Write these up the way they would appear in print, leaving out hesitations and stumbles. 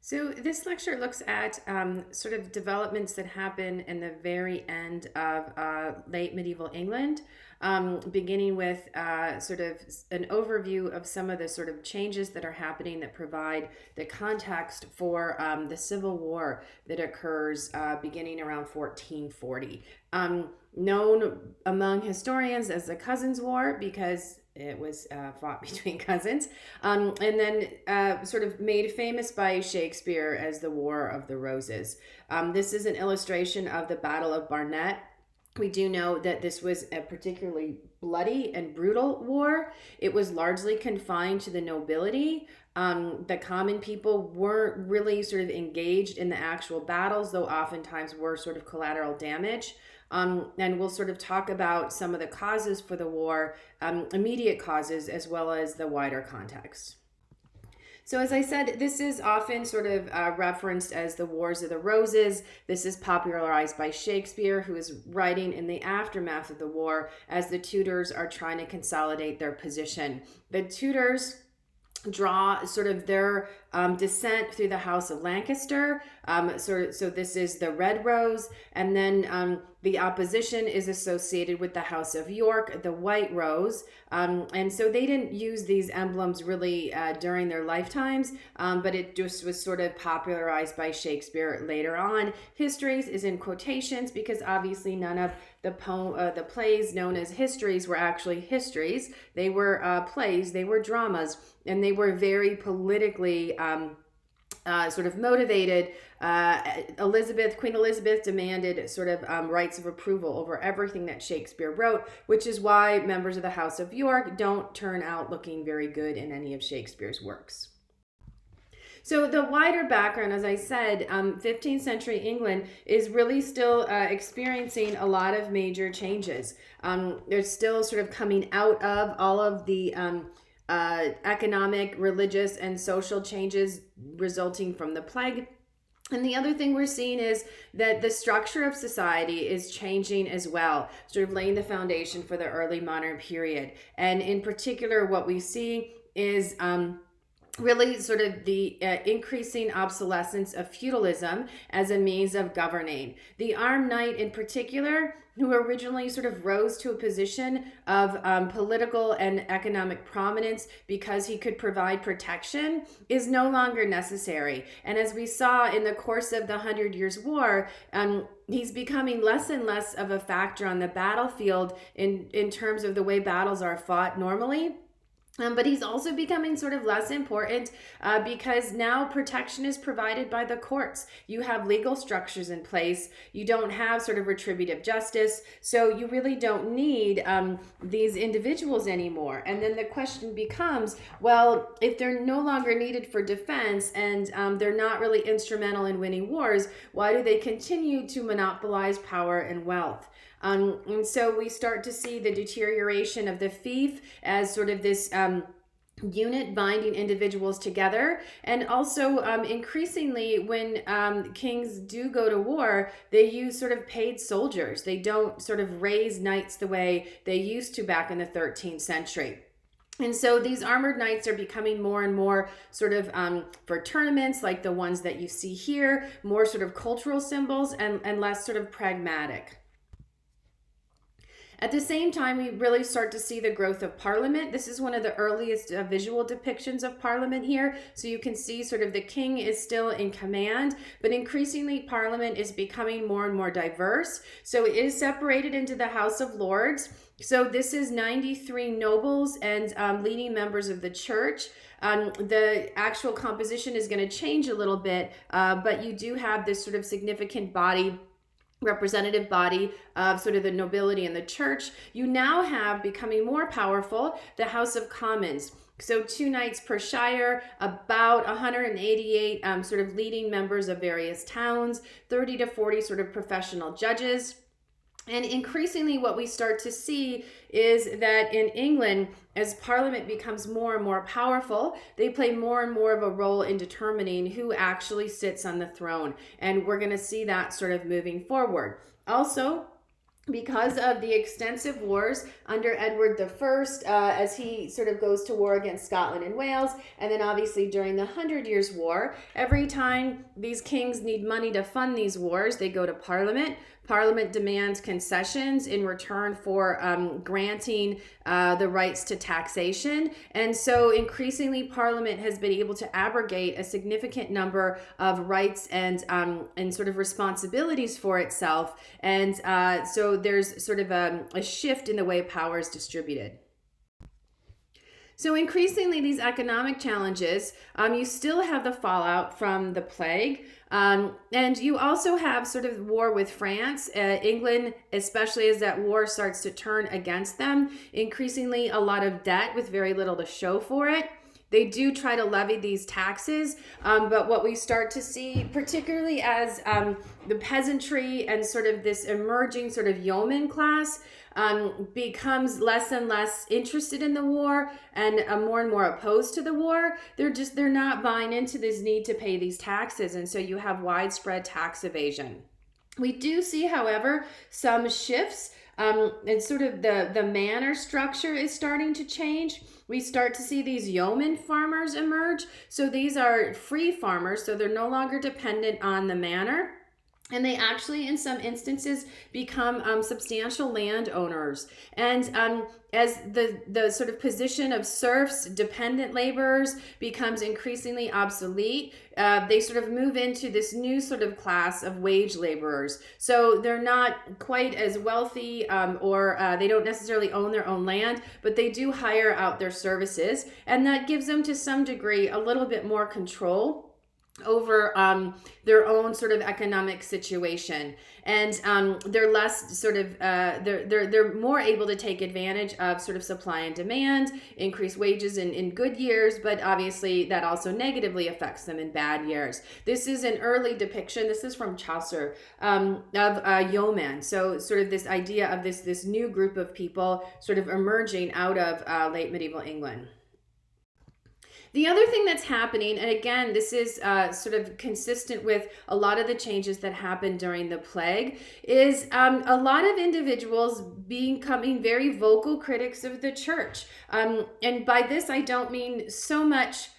So, this lecture looks at sort of developments that happen in the very end of late medieval England, beginning with sort of an overview of some of the sort of changes that are happening that provide the context for the Civil War that occurs beginning around 1440. Known among historians as the Cousins' War because it was fought between cousins, and then sort of made famous by Shakespeare as the War of the Roses. This is an illustration of the Battle of Barnet. We do know that this was a particularly bloody and brutal war. It was largely confined to the nobility. The common people weren't really sort of engaged in the actual battles, though oftentimes were sort of collateral damage. And we'll sort of talk about some of the causes for the war, immediate causes, as well as the wider context. So, as I said, this is often sort of referenced as the Wars of the Roses. This is popularized by Shakespeare, who is writing in the aftermath of the war as the Tudors are trying to consolidate their position. The Tudors draw sort of their descent through the House of Lancaster. So this is the Red Rose, and then the opposition is associated with the House of York, the White Rose. And so they didn't use these emblems really during their lifetimes, but it just was sort of popularized by Shakespeare later on. Histories is in quotations because obviously none of the plays known as histories were actually histories. They were plays, they were dramas, and they were very politically sort of motivated. Queen Elizabeth demanded sort of rights of approval over everything that Shakespeare wrote, which is why members of the House of York don't turn out looking very good in any of Shakespeare's works. So the wider background, as I said, 15th century England is really still experiencing a lot of major changes. They're still sort of coming out of all of the economic, religious, and social changes resulting from the plague. And the other thing we're seeing is that the structure of society is changing as well, sort of laying the foundation for the early modern period. And in particular, what we see is really sort of the increasing obsolescence of feudalism as a means of governing. The armed knight in particular, who originally sort of rose to a position of political and economic prominence because he could provide protection, is no longer necessary. And as we saw in the course of the Hundred Years' War, he's becoming less and less of a factor on the battlefield in terms of the way battles are fought normally. But he's also becoming sort of less important because now protection is provided by the courts. You have legal structures in place. You don't have sort of retributive justice. So you really don't need these individuals anymore. And then the question becomes, well, if they're no longer needed for defense and they're not really instrumental in winning wars, why do they continue to monopolize power and wealth? And so we start to see the deterioration of the fief as sort of this unit binding individuals together. And also increasingly when kings do go to war, they use sort of paid soldiers. They don't sort of raise knights the way they used to back in the 13th century. And so these armored knights are becoming more and more sort of for tournaments like the ones that you see here, more sort of cultural symbols and less sort of pragmatic. At the same time, we really start to see the growth of Parliament. This is one of the earliest visual depictions of Parliament here. So you can see sort of the king is still in command, but increasingly Parliament is becoming more and more diverse. So it is separated into the House of Lords. So this is 93 nobles and leading members of the church. The actual composition is going to change a little bit, but you do have this sort of significant representative body of sort of the nobility and the church. You now have, becoming more powerful, the House of Commons. So 2 knights per shire, about 188 sort of leading members of various towns, 30 to 40 sort of professional judges. And increasingly what we start to see is that in England, as Parliament becomes more and more powerful, they play more and more of a role in determining who actually sits on the throne. And we're going to see that sort of moving forward. Also, because of the extensive wars under Edward as he sort of goes to war against Scotland and Wales, and then obviously during the 100 Years' War, every time these kings need money to fund these wars, they go to Parliament. Parliament demands concessions in return for granting the rights to taxation. And so increasingly, Parliament has been able to abrogate a significant number of rights and sort of responsibilities for itself. And so there's sort of a shift in the way power is distributed. So increasingly, these economic challenges, you still have the fallout from the plague. And you also have sort of war with France. England, especially as that war starts to turn against them, increasingly a lot of debt with very little to show for it. They do try to levy these taxes, but what we start to see, particularly as the peasantry and sort of this emerging sort of yeoman class becomes less and less interested in the war and more opposed to the war, they're not buying into this need to pay these taxes, and so you have widespread tax evasion. We do see, however, some shifts. And sort of the manor structure is starting to change. We start to see these yeoman farmers emerge. So these are free farmers, so they're no longer dependent on the manor. And they actually, in some instances, become substantial landowners. And as the sort of position of serfs, dependent laborers, becomes increasingly obsolete, they sort of move into this new sort of class of wage laborers. So they're not quite as wealthy, or they don't necessarily own their own land, but they do hire out their services. And that gives them, to some degree, a little bit more control over their own sort of economic situation, and they're less sort of they're more able to take advantage of sort of supply and demand, increase wages in good years, but obviously that also negatively affects them in bad years. This is an early depiction. This is from Chaucer of yeoman. So sort of this idea of this new group of people sort of emerging out of late medieval England. The other thing that's happening, and again, this is sort of consistent with a lot of the changes that happened during the plague, is a lot of individuals becoming very vocal critics of the church. And by this, I don't mean so much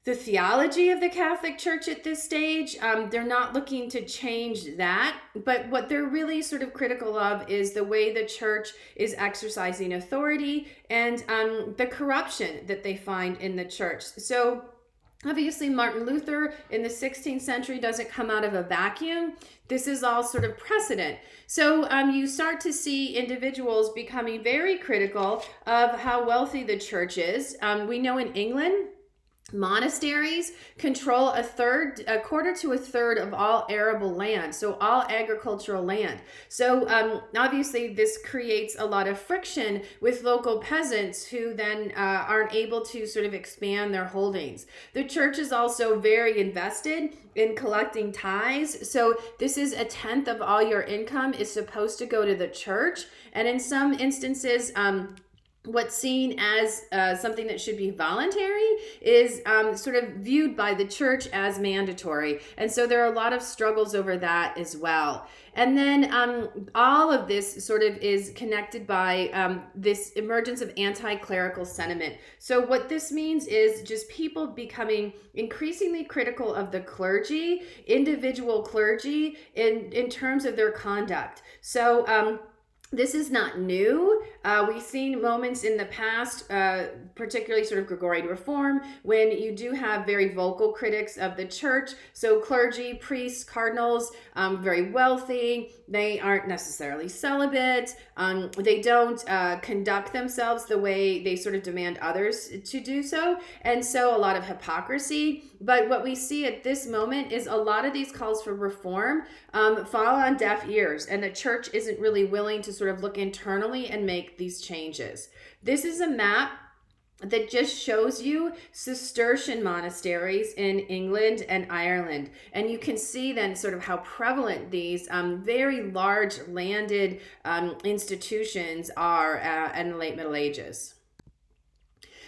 the theology of the Catholic Church at this stage. They're not looking to change that, but what they're really sort of critical of is the way the church is exercising authority and the corruption that they find in the church. So obviously, Martin Luther in the 16th century doesn't come out of a vacuum. This is all sort of precedent. So you start to see individuals becoming very critical of how wealthy the church is. We know in England, monasteries control a quarter to a third of all arable land, so all agricultural land. So obviously this creates a lot of friction with local peasants who then aren't able to sort of expand their holdings. The church is also very invested in collecting tithes. So this is 1/10 of all your income is supposed to go to the church, and in some instances, what's seen as something that should be voluntary is sort of viewed by the church as mandatory. And so there are a lot of struggles over that as well. And then all of this sort of is connected by this emergence of anti-clerical sentiment. So what this means is just people becoming increasingly critical of the clergy, individual clergy, in terms of their conduct. So this is not new. We've seen moments in the past, particularly sort of Gregorian reform, when you do have very vocal critics of the church. So clergy, priests, cardinals, very wealthy. They aren't necessarily celibate. They don't conduct themselves the way they sort of demand others to do so. And so a lot of hypocrisy. But what we see at this moment is a lot of these calls for reform fall on deaf ears, and the church isn't really willing to sort of look internally and make these changes. This is a map that just shows you Cistercian monasteries in England and Ireland. And you can see then sort of how prevalent these very large landed institutions are in the late Middle Ages.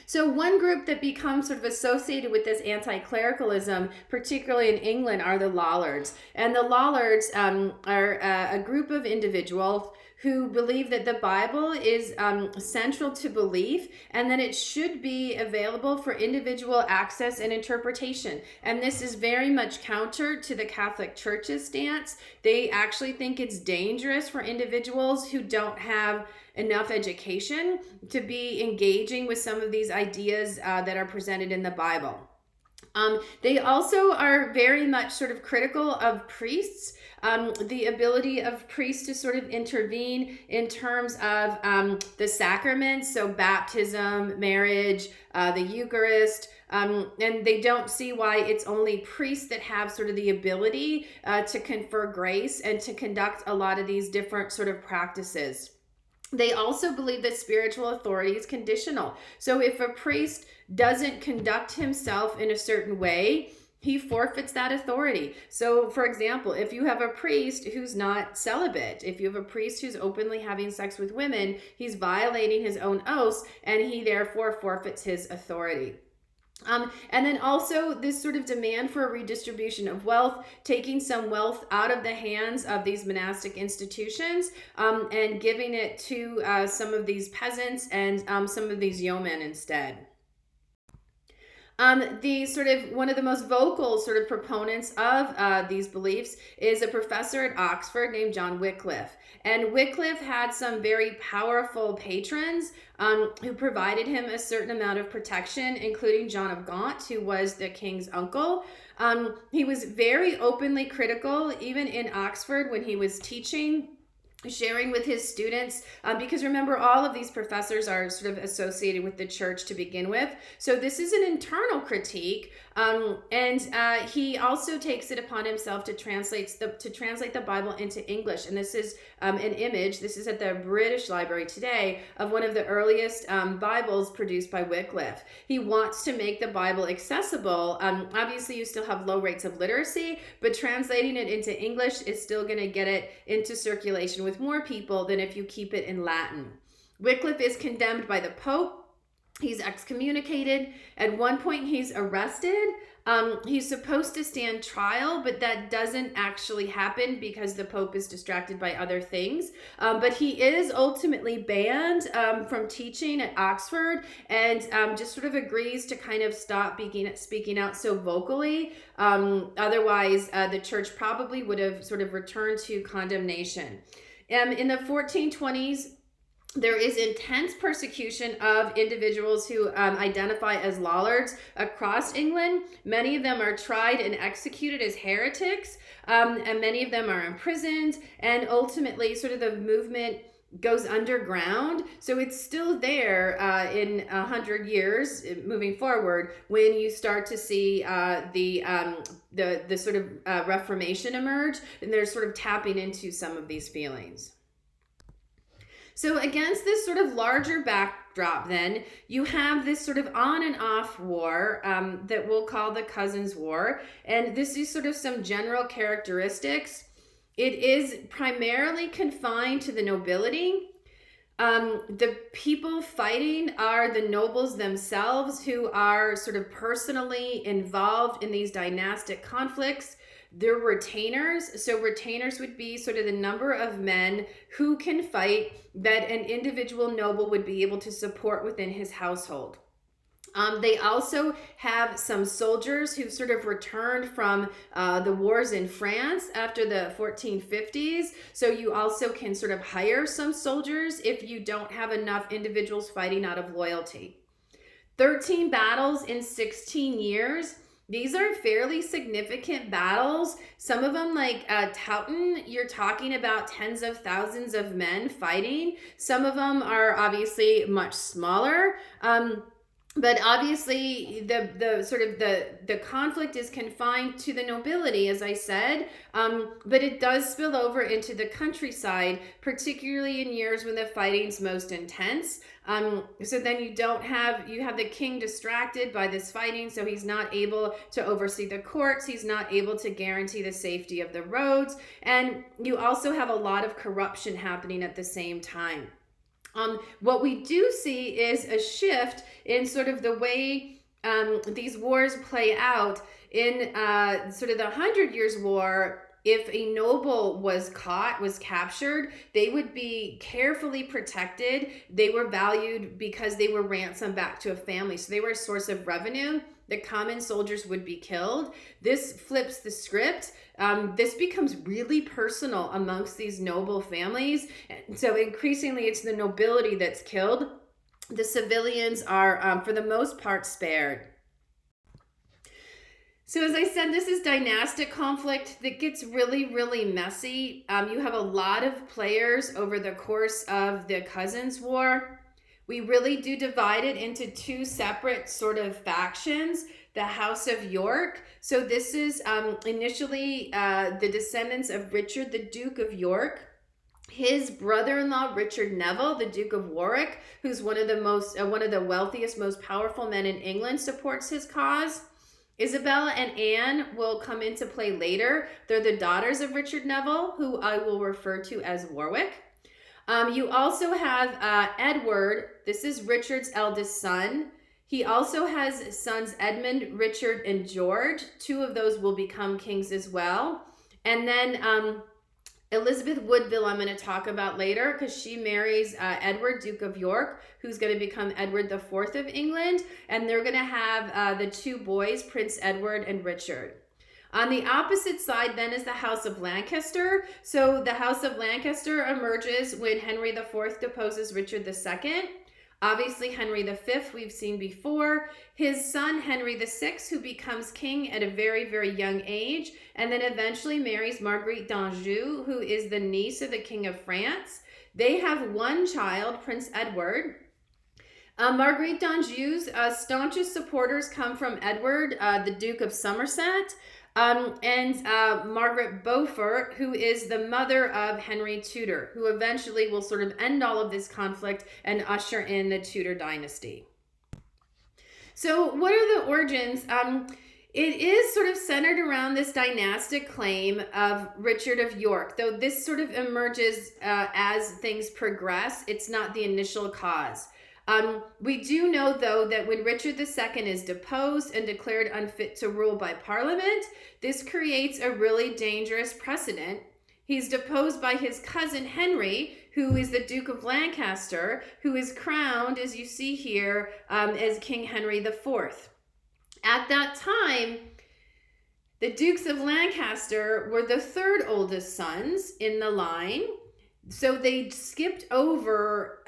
So one group that becomes sort of associated with this anti-clericalism, particularly in England, are the Lollards. And the Lollards are a group of individuals who believe that the Bible is central to belief and that it should be available for individual access and interpretation. And this is very much counter to the Catholic Church's stance. They actually think it's dangerous for individuals who don't have enough education to be engaging with some of these ideas that are presented in the Bible. They also are very much sort of critical of priests, the ability of priests to sort of intervene in terms of the sacraments, so baptism, marriage, the Eucharist. And they don't see why it's only priests that have sort of the ability to confer grace and to conduct a lot of these different sort of practices. They also believe that spiritual authority is conditional. So if a priest doesn't conduct himself in a certain way, he forfeits that authority. So, for example, if you have a priest who's not celibate, if you have a priest who's openly having sex with women, he's violating his own oaths and he therefore forfeits his authority. And then also this sort of demand for a redistribution of wealth, taking some wealth out of the hands of these monastic institutions and giving it to some of these peasants and some of these yeomen instead. The sort of one of the most vocal sort of proponents of these beliefs is a professor at Oxford named John Wycliffe. And Wycliffe had some very powerful patrons who provided him a certain amount of protection, including John of Gaunt, who was the king's uncle. He was very openly critical, even in Oxford when he was teaching, sharing with his students, because remember, all of these professors are sort of associated with the church to begin with. So this is an internal critique, and he also takes it upon himself to translate the Bible into English. And this is an image. This is at the British Library today of one of the earliest Bibles produced by Wycliffe. He wants to make the Bible accessible. Obviously, you still have low rates of literacy, but translating it into English is still going to get it into circulation with more people than if you keep it in Latin. Wycliffe is condemned by the Pope. He's excommunicated. At one point, he's arrested. He's supposed to stand trial, but that doesn't actually happen because the Pope is distracted by other things. But he is ultimately banned from teaching at Oxford and just sort of agrees to kind of stop speaking out so vocally. Otherwise, the church probably would have sort of returned to condemnation. In the 1420s, there is intense persecution of individuals who identify as Lollards across England. Many of them are tried and executed as heretics, and many of them are imprisoned, and ultimately sort of the movement goes underground. So it's still there in 100 years moving forward when you start to see the sort of Reformation emerge, and they're sort of tapping into some of these feelings. So against this sort of larger backdrop, then, you have this sort of on and off war that we'll call the Cousins War. And this is sort of some general characteristics. It is primarily confined to the nobility. The people fighting are the nobles themselves who are sort of personally involved in these dynastic conflicts. They're retainers. So retainers would be sort of the number of men who can fight that an individual noble would be able to support within his household. They also have some soldiers who've sort of returned from the wars in France after the 1450s. So you also can sort of hire some soldiers if you don't have enough individuals fighting out of loyalty. 13 battles in 16 years. These are fairly significant battles. Some of them, like Towton, you're talking about tens of thousands of men fighting. Some of them are obviously much smaller. But obviously, the sort of the conflict is confined to the nobility, as I said, but it does spill over into the countryside, particularly in years when the fighting's most intense. So then you have the king distracted by this fighting, so he's not able to oversee the courts, he's not able to guarantee the safety of the roads, and you also have a lot of corruption happening at the same time. What we do see is a shift in sort of the way these wars play out. In sort of the 100 Years' War, if a noble was captured, they would be carefully protected. They were valued because they were ransomed back to a family. So they were a source of revenue. The common soldiers would be killed. This flips the script. This becomes really personal amongst these noble families. So increasingly, it's the nobility that's killed. The civilians are, for the most part, spared. So as I said, this is dynastic conflict that gets really, really messy. You have a lot of players over the course of the Cousins War. We really do divide it into two separate sort of factions. The House of York. So this is initially the descendants of Richard, the Duke of York. His brother-in-law, Richard Neville, the Duke of Warwick, who's one of the wealthiest, most powerful men in England, supports his cause. Isabella and Anne will come into play later. They're the daughters of Richard Neville, who I will refer to as Warwick. You also have Edward. This is Richard's eldest son. He also has sons Edmund, Richard, and George. Two of those will become kings as well. And then Elizabeth Woodville I'm going to talk about later because she marries Edward, Duke of York, who's going to become Edward IV of England. And they're going to have the two boys, Prince Edward and Richard. On the opposite side then is the House of Lancaster. So the House of Lancaster emerges when Henry IV deposes Richard II. Obviously, Henry V, we've seen before. His son, Henry VI, who becomes king at a very, very young age, and then eventually marries Marguerite d'Anjou, who is the niece of the King of France. They have one child, Prince Edward. Marguerite d'Anjou's staunchest supporters come from Edward, the Duke of Somerset, and Margaret Beaufort, who is the mother of Henry Tudor, who eventually will sort of end all of this conflict and usher in the Tudor dynasty. So what are the origins? It is sort of centered around this dynastic claim of Richard of York, though this sort of emerges as things progress. It's not the initial cause. We do know, though, that when Richard II is deposed and declared unfit to rule by Parliament, this creates a really dangerous precedent. He's deposed by his cousin Henry, who is the Duke of Lancaster, who is crowned, as you see here, as King Henry IV. At that time, the Dukes of Lancaster were the third oldest sons in the line, so they skipped over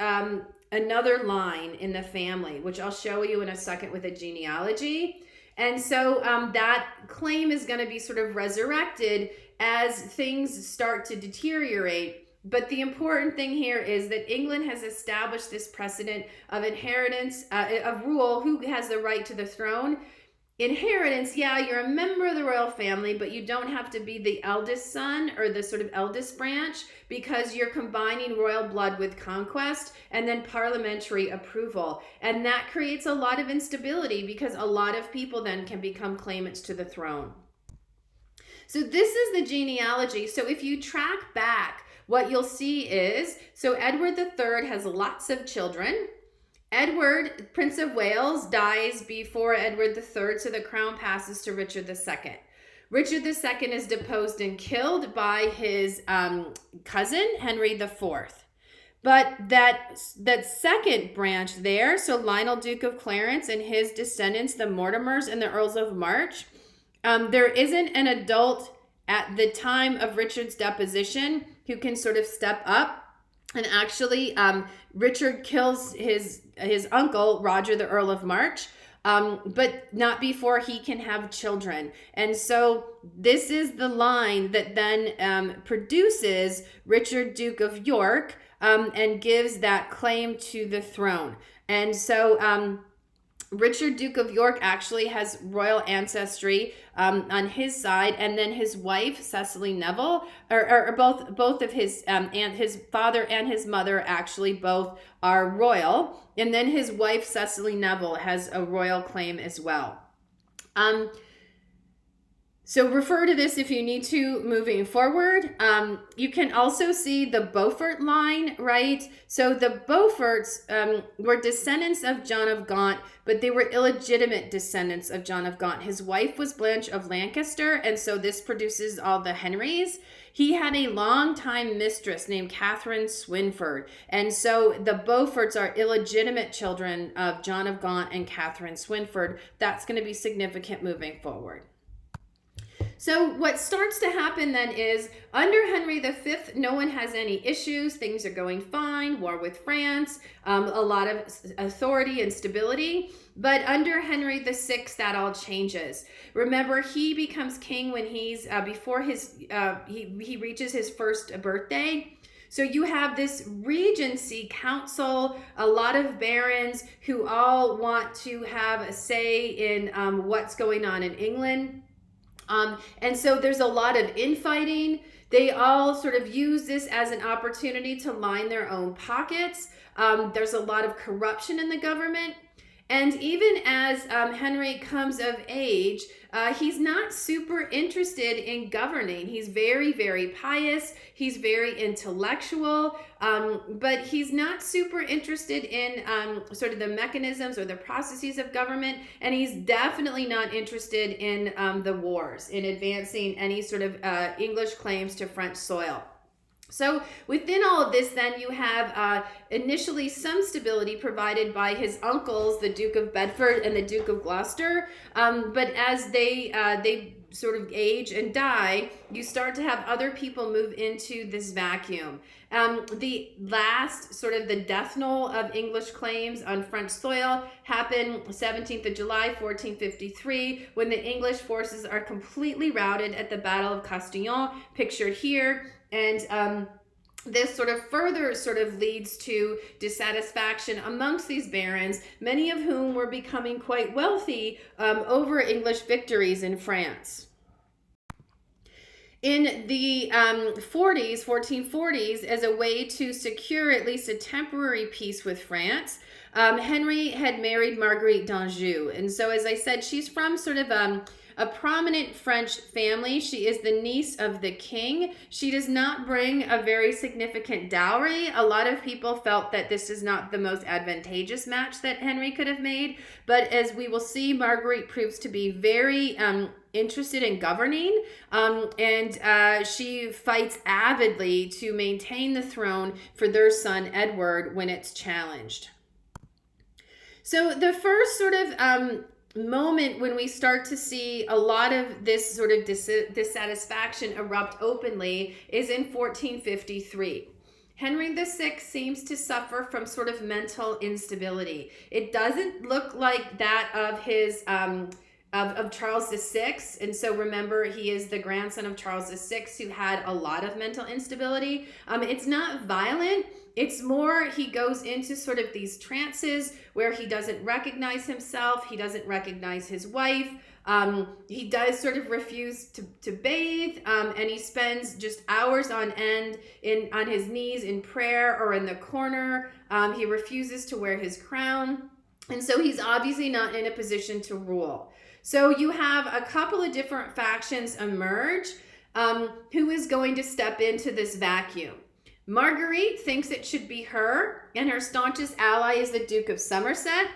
another line in the family, which I'll show you in a second with a genealogy. And so that claim is going to be sort of resurrected as things start to deteriorate. But the important thing here is that England has established this precedent of inheritance, of rule, who has the right to the throne. Inheritance, yeah, you're a member of the royal family, but you don't have to be the eldest son or the sort of eldest branch because you're combining royal blood with conquest and then parliamentary approval. And that creates a lot of instability because a lot of people then can become claimants to the throne. So this is the genealogy. So if you track back, what you'll see is, so Edward III has lots of children. Edward, Prince of Wales, dies before Edward III, so the crown passes to Richard II. Richard II is deposed and killed by his cousin, Henry IV. But that second branch there, so Lionel, Duke of Clarence, and his descendants, the Mortimers and the Earls of March, there isn't an adult at the time of Richard's deposition who can sort of step up. And actually, Richard kills his uncle, Roger, the Earl of March, but not before he can have children. And so this is the line that then produces Richard, Duke of York, and gives that claim to the throne. And so Richard, Duke of York, actually has royal ancestry on his side, and then his wife, Cecily Neville, or both of his and his father and his mother actually both are royal, and then his wife, Cecily Neville, has a royal claim as well. So refer to this if you need to moving forward. You can also see the Beaufort line, right? So the Beauforts were descendants of John of Gaunt, but they were illegitimate descendants of John of Gaunt. His wife was Blanche of Lancaster, and so this produces all the Henrys. He had a longtime mistress named Catherine Swynford, and so the Beauforts are illegitimate children of John of Gaunt and Catherine Swynford. That's going to be significant moving forward. So what starts to happen then is under Henry V, no one has any issues. Things are going fine. War with France, a lot of authority and stability. But under Henry VI, that all changes. Remember, he becomes king when he's before his he reaches his first birthday. So you have this regency council, a lot of barons who all want to have a say in what's going on in England. And so there's a lot of infighting. They all sort of use this as an opportunity to line their own pockets. There's a lot of corruption in the government. And even as Henry comes of age, he's not super interested in governing. He's very, very pious. He's very intellectual, but he's not super interested in sort of the mechanisms or the processes of government. And he's definitely not interested in the wars, in advancing any sort of English claims to French soil. So within all of this, then you have initially some stability provided by his uncles, the Duke of Bedford and the Duke of Gloucester. But as they sort of age and die, you start to have other people move into this vacuum. The last sort of the death knell of English claims on French soil happened 17th of July, 1453, when the English forces are completely routed at the Battle of Castillon, pictured here. And this sort of further sort of leads to dissatisfaction amongst these barons, many of whom were becoming quite wealthy over English victories in France. In the 1440s, as a way to secure at least a temporary peace with France, Henry had married Marguerite d'Anjou. And so, as I said, she's from sort of a prominent French family. She is the niece of the king. She does not bring a very significant dowry. A lot of people felt that this is not the most advantageous match that Henry could have made. But as we will see, Marguerite proves to be very interested in governing, and she fights avidly to maintain the throne for their son Edward when it's challenged. So the first sort of moment when we start to see a lot of this sort of dissatisfaction erupt openly is in 1453. Henry VI seems to suffer from sort of mental instability. It doesn't look like that of his of Charles VI. And so remember, he is the grandson of Charles VI, who had a lot of mental instability. It's not violent. It's more he goes into sort of these trances where he doesn't recognize himself. He doesn't recognize his wife. He does sort of refuse to bathe, and he spends just hours on end on his knees in prayer or in the corner. He refuses to wear his crown. And so he's obviously not in a position to rule. So you have a couple of different factions emerge. Who is going to step into this vacuum? Marguerite thinks it should be her, and her staunchest ally is the Duke of Somerset.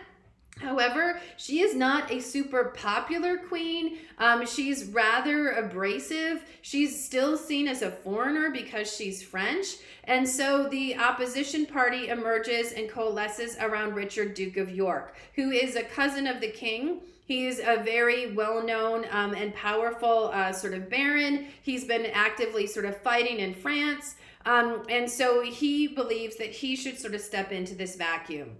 However, she is not a super popular queen. She's rather abrasive. She's still seen as a foreigner because she's French. And so the opposition party emerges and coalesces around Richard, Duke of York, who is a cousin of the king. He's a very well-known and powerful sort of baron. He's been actively sort of fighting in France. And so he believes that he should sort of step into this vacuum.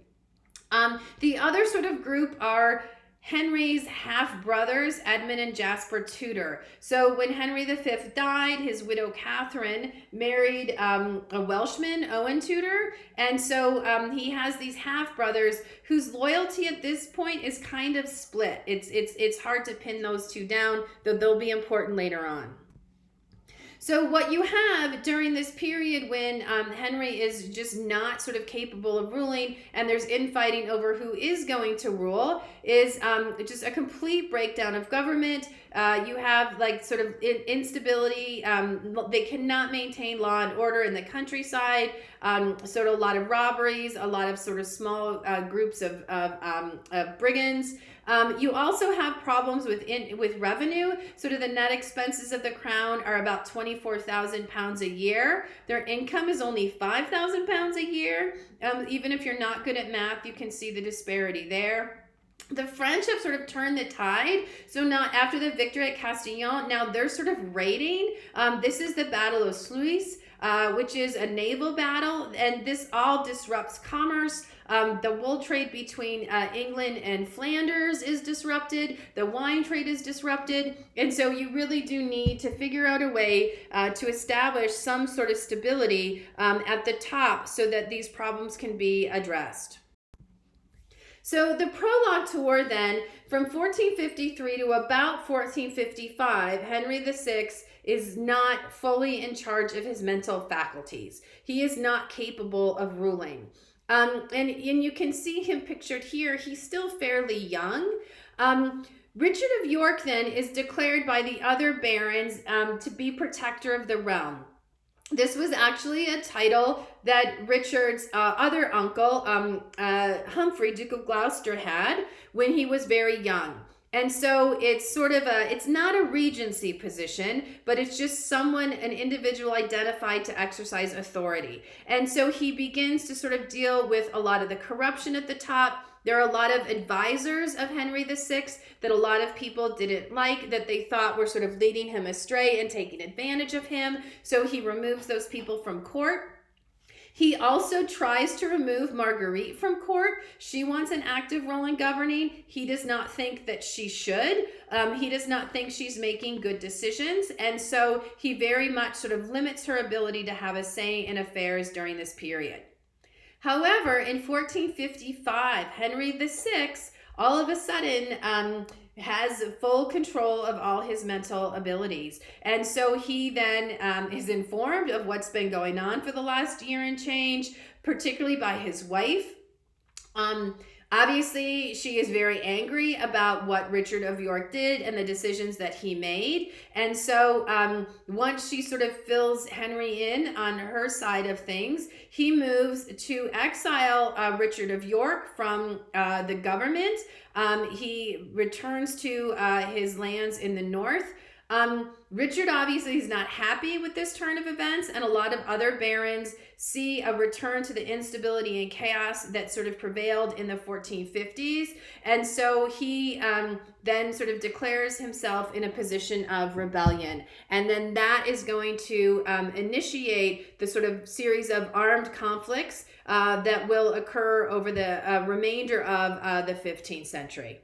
The other sort of group are Henry's half-brothers, Edmund and Jasper Tudor. So when Henry V died, his widow Catherine married a Welshman, Owen Tudor. And so he has these half-brothers whose loyalty at this point is kind of split. It's hard to pin those two down, though they'll be important later on. So what you have during this period when Henry is just not sort of capable of ruling, and there's infighting over who is going to rule, is just a complete breakdown of government. You have like sort of instability. They cannot maintain law and order in the countryside. Sort of a lot of robberies, a lot of sort of small groups of brigands. You also have problems with revenue. Sort of the net expenses of the crown are about £24,000 a year. Their income is only £5,000 a year. Even if you're not good at math, you can see the disparity there. The French have sort of turned the tide. So now after the victory at Castillon, now they're sort of raiding. This is the Battle of Sluis, which is a naval battle, and this all disrupts commerce. The wool trade between England and Flanders is disrupted. The wine trade is disrupted. And so you really do need to figure out a way to establish some sort of stability at the top so that these problems can be addressed. So the prologue tour then, from 1453 to about 1455, Henry VI is not fully in charge of his mental faculties. He is not capable of ruling. And you can see him pictured here. He's still fairly young. Richard of York then is declared by the other barons to be protector of the realm. This was actually a title that Richard's other uncle, Humphrey, Duke of Gloucester, had when he was very young. And so it's sort of it's not a regency position, but it's just someone, an individual identified to exercise authority. And so he begins to sort of deal with a lot of the corruption at the top. There are a lot of advisors of Henry VI that a lot of people didn't like, that they thought were sort of leading him astray and taking advantage of him. So he removes those people from court. He also tries to remove Marguerite from court. She wants an active role in governing. He does not think that she should. He does not think she's making good decisions. And so he very much sort of limits her ability to have a say in affairs during this period. However, in 1455, Henry VI all of a sudden has full control of all his mental abilities. And so he then is informed of what's been going on for the last year and change, particularly by his wife. Obviously, she is very angry about what Richard of York did and the decisions that he made. And so once she sort of fills Henry in on her side of things, he moves to exile Richard of York from the government. He returns to his lands in the north. Richard obviously is not happy with this turn of events, and a lot of other barons see a return to the instability and chaos that sort of prevailed in the 1450s. And so he then sort of declares himself in a position of rebellion. And then that is going to initiate the sort of series of armed conflicts that will occur over the remainder of the 15th century.